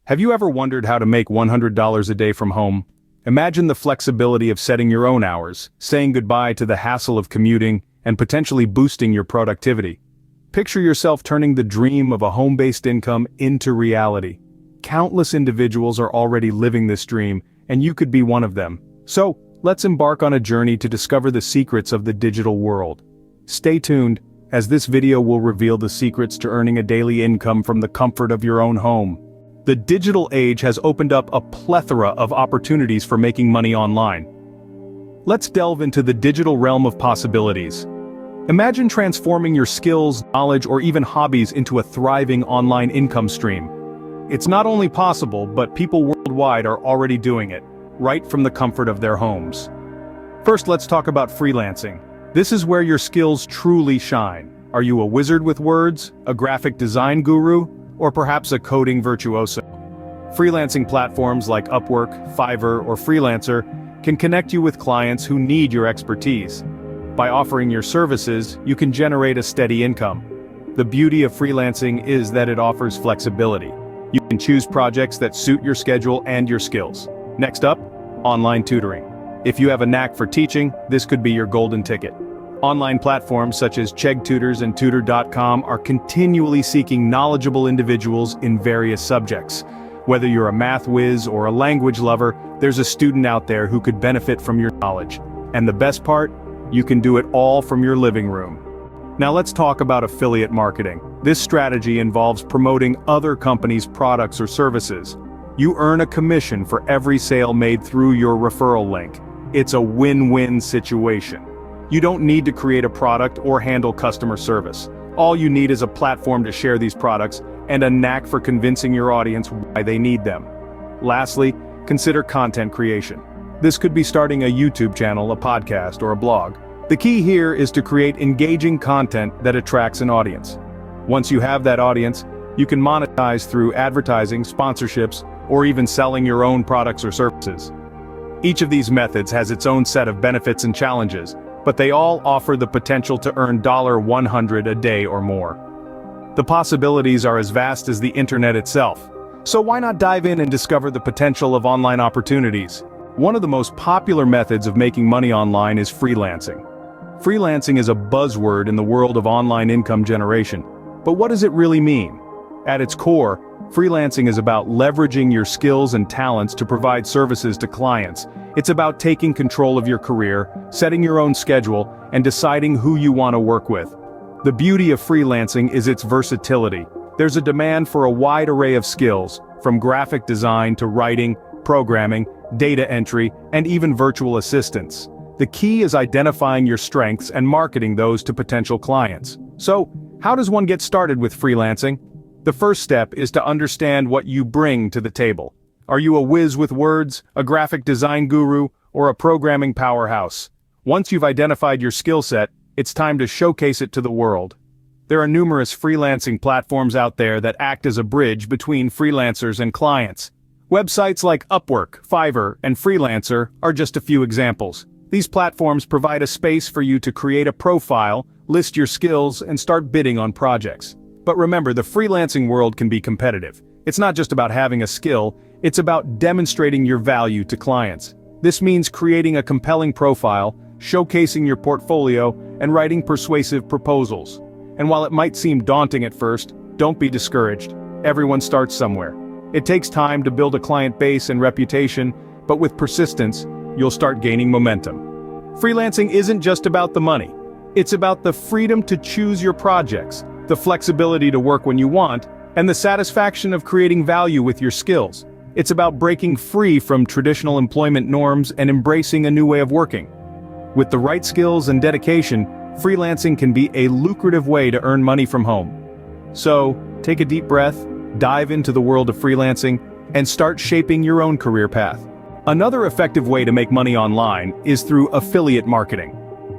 Have you ever wondered how to make $100 a day from home? Imagine the flexibility of setting your own hours, saying goodbye to the hassle of commuting, and potentially boosting your productivity. Picture yourself turning the dream of a home-based income into reality. Countless individuals are already living this dream, and you could be one of them. So, let's embark on a journey to discover the secrets of the digital world. Stay tuned, as this video will reveal the secrets to earning a daily income from the comfort of your own home. The digital age has opened up a plethora of opportunities for making money online. Let's delve into the digital realm of possibilities. Imagine transforming your skills, knowledge, or even hobbies into a thriving online income stream. It's not only possible, but people worldwide are already doing it, right from the comfort of their homes. First, let's talk about freelancing. This is where your skills truly shine. Are you a wizard with words, a graphic design guru, or perhaps a coding virtuoso? Freelancing platforms like Upwork, Fiverr, or Freelancer can connect you with clients who need your expertise. By offering your services, you can generate a steady income. The beauty of freelancing is that it offers flexibility. You can choose projects that suit your schedule and your skills. Next up, online tutoring. If you have a knack for teaching, this could be your golden ticket. Online platforms such as Chegg Tutors and Tutor.com are continually seeking knowledgeable individuals in various subjects. Whether you're a math whiz or a language lover, there's a student out there who could benefit from your knowledge. And the best part? You can do it all from your living room. Now let's talk about affiliate marketing. This strategy involves promoting other companies' products or services. You earn a commission for every sale made through your referral link. It's a win-win situation. You don't need to create a product or handle customer service. All you need is a platform to share these products and a knack for convincing your audience why they need them. Lastly, consider content creation. This could be starting a YouTube channel, a podcast, or a blog. The key here is to create engaging content that attracts an audience. Once you have that audience, you can monetize through advertising, sponsorships, or even selling your own products or services. Each of these methods has its own set of benefits and challenges, but they all offer the potential to earn $100 a day or more. The possibilities are as vast as the internet itself. So why not dive in and discover the potential of online opportunities? One of the most popular methods of making money online is freelancing. Freelancing is a buzzword in the world of online income generation. But what does it really mean? At its core, freelancing is about leveraging your skills and talents to provide services to clients. It's about taking control of your career, setting your own schedule, and deciding who you want to work with. The beauty of freelancing is its versatility. There's a demand for a wide array of skills, from graphic design to writing, programming, data entry, and even virtual assistants. The key is identifying your strengths and marketing those to potential clients. So, how does one get started with freelancing? The first step is to understand what you bring to the table. Are you a whiz with words, a graphic design guru, or a programming powerhouse? Once you've identified your skill set, it's time to showcase it to the world. There are numerous freelancing platforms out there that act as a bridge between freelancers and clients. Websites like Upwork, Fiverr, and Freelancer are just a few examples. These platforms provide a space for you to create a profile, list your skills, and start bidding on projects. But remember, the freelancing world can be competitive. It's not just about having a skill, it's about demonstrating your value to clients. This means creating a compelling profile, showcasing your portfolio, and writing persuasive proposals. And while it might seem daunting at first, don't be discouraged. Everyone starts somewhere. It takes time to build a client base and reputation, but with persistence, you'll start gaining momentum. Freelancing isn't just about the money. It's about the freedom to choose your projects, the flexibility to work when you want, and the satisfaction of creating value with your skills. It's about breaking free from traditional employment norms and embracing a new way of working. With the right skills and dedication, freelancing can be a lucrative way to earn money from home. So, take a deep breath, dive into the world of freelancing, and start shaping your own career path. Another effective way to make money online is through affiliate marketing.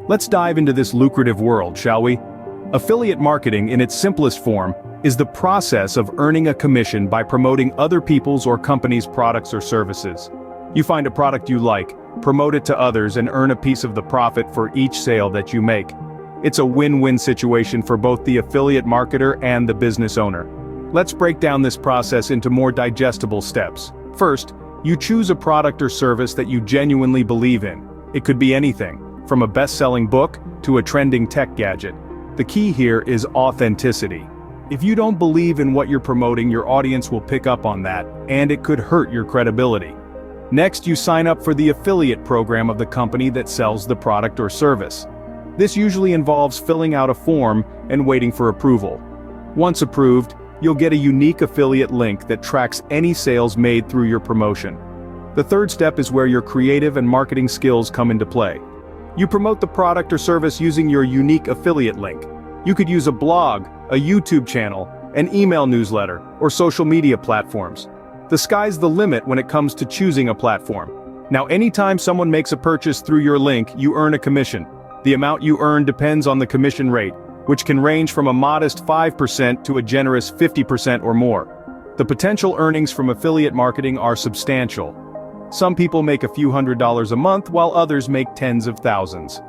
Let's dive into this lucrative world, shall we? Affiliate marketing, in its simplest form, is the process of earning a commission by promoting other people's or companies' products or services. You find a product you like, promote it to others, and earn a piece of the profit for each sale that you make. It's a win-win situation for both the affiliate marketer and the business owner. Let's break down this process into more digestible steps. First, you choose a product or service that you genuinely believe in. It could be anything, from a best-selling book to a trending tech gadget. The key here is authenticity. If you don't believe in what you're promoting, your audience will pick up on that, and it could hurt your credibility. Next, you sign up for the affiliate program of the company that sells the product or service. This usually involves filling out a form and waiting for approval. Once approved, you'll get a unique affiliate link that tracks any sales made through your promotion. The third step is where your creative and marketing skills come into play. You promote the product or service using your unique affiliate link. You could use a blog, a YouTube channel, an email newsletter, or social media platforms. The sky's the limit when it comes to choosing a platform. Now, anytime someone makes a purchase through your link, you earn a commission. The amount you earn depends on the commission rate, which can range from a modest 5% to a generous 50% or more. The potential earnings from affiliate marketing are substantial. Some people make a few $100s a month, while others make tens of thousands.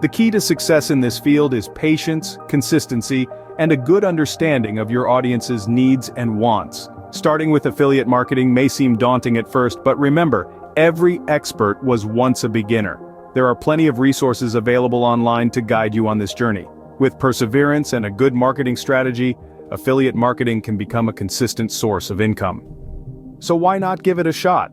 The key to success in this field is patience, consistency, and a good understanding of your audience's needs and wants. Starting with affiliate marketing may seem daunting at first, but remember, every expert was once a beginner. There are plenty of resources available online to guide you on this journey. With perseverance and a good marketing strategy, affiliate marketing can become a consistent source of income. So why not give it a shot?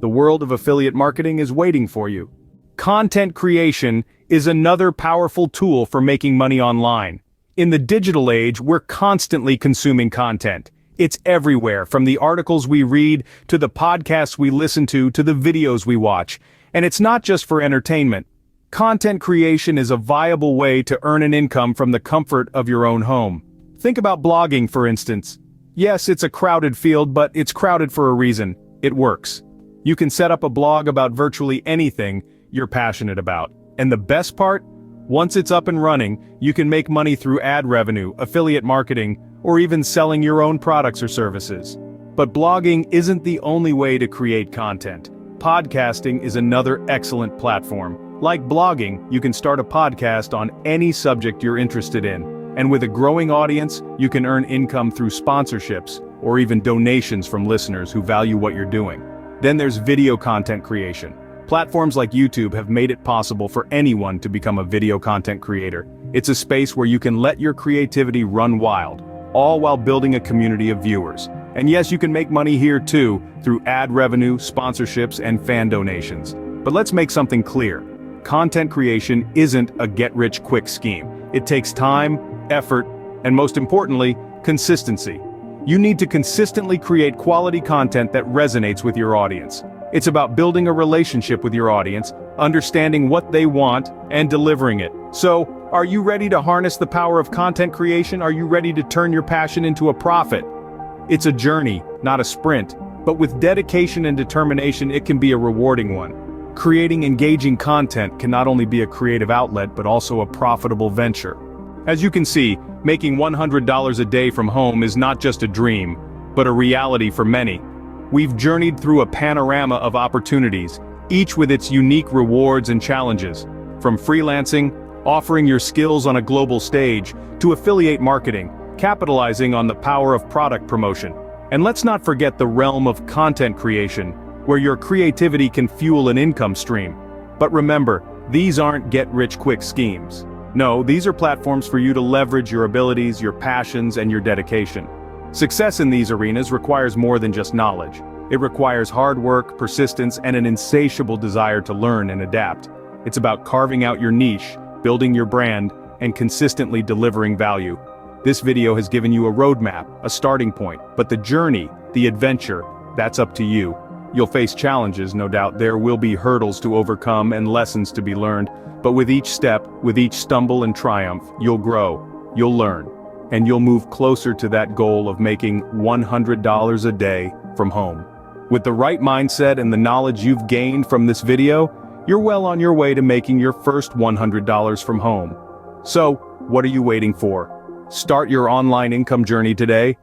The world of affiliate marketing is waiting for you. Content creation is another powerful tool for making money online. In the digital age, we're constantly consuming content. It's everywhere, from the articles we read, to the podcasts we listen to the videos we watch. And it's not just for entertainment. Content creation is a viable way to earn an income from the comfort of your own home. Think about blogging, for instance. Yes, it's a crowded field, but it's crowded for a reason. It works. You can set up a blog about virtually anything you're passionate about. And the best part? Once it's up and running, you can make money through ad revenue, affiliate marketing, or even selling your own products or services. But blogging isn't the only way to create content. Podcasting is another excellent platform. Like blogging, you can start a podcast on any subject you're interested in. And with a growing audience, you can earn income through sponsorships, or even donations from listeners who value what you're doing. Then there's video content creation. Platforms like YouTube have made it possible for anyone to become a video content creator. It's a space where you can let your creativity run wild, all while building a community of viewers. And yes, you can make money here too, through ad revenue, sponsorships, and fan donations. But let's make something clear. Content creation isn't a get-rich-quick scheme. It takes time, effort, and most importantly, consistency. You need to consistently create quality content that resonates with your audience. It's about building a relationship with your audience, understanding what they want, and delivering it. So, are you ready to harness the power of content creation? Are you ready to turn your passion into a profit? It's a journey, not a sprint, but with dedication and determination, it can be a rewarding one. Creating engaging content can not only be a creative outlet, but also a profitable venture. As you can see, making $100 a day from home is not just a dream, but a reality for many. We've journeyed through a panorama of opportunities, each with its unique rewards and challenges. From freelancing, offering your skills on a global stage, to affiliate marketing, capitalizing on the power of product promotion. And let's not forget the realm of content creation, where your creativity can fuel an income stream. But remember, these aren't get-rich-quick schemes. No, these are platforms for you to leverage your abilities, your passions, and your dedication. Success in these arenas requires more than just knowledge. It requires hard work, persistence, and an insatiable desire to learn and adapt. It's about carving out your niche, building your brand, and consistently delivering value. This video has given you a roadmap, a starting point, but the journey, the adventure, that's up to you. You'll face challenges, no doubt. There will be hurdles to overcome and lessons to be learned, but with each step, with each stumble and triumph, you'll grow, you'll learn, and you'll move closer to that goal of making $100 a day from home. With the right mindset and the knowledge you've gained from this video, you're well on your way to making your first $100 from home. So, what are you waiting for? Start your online income journey today.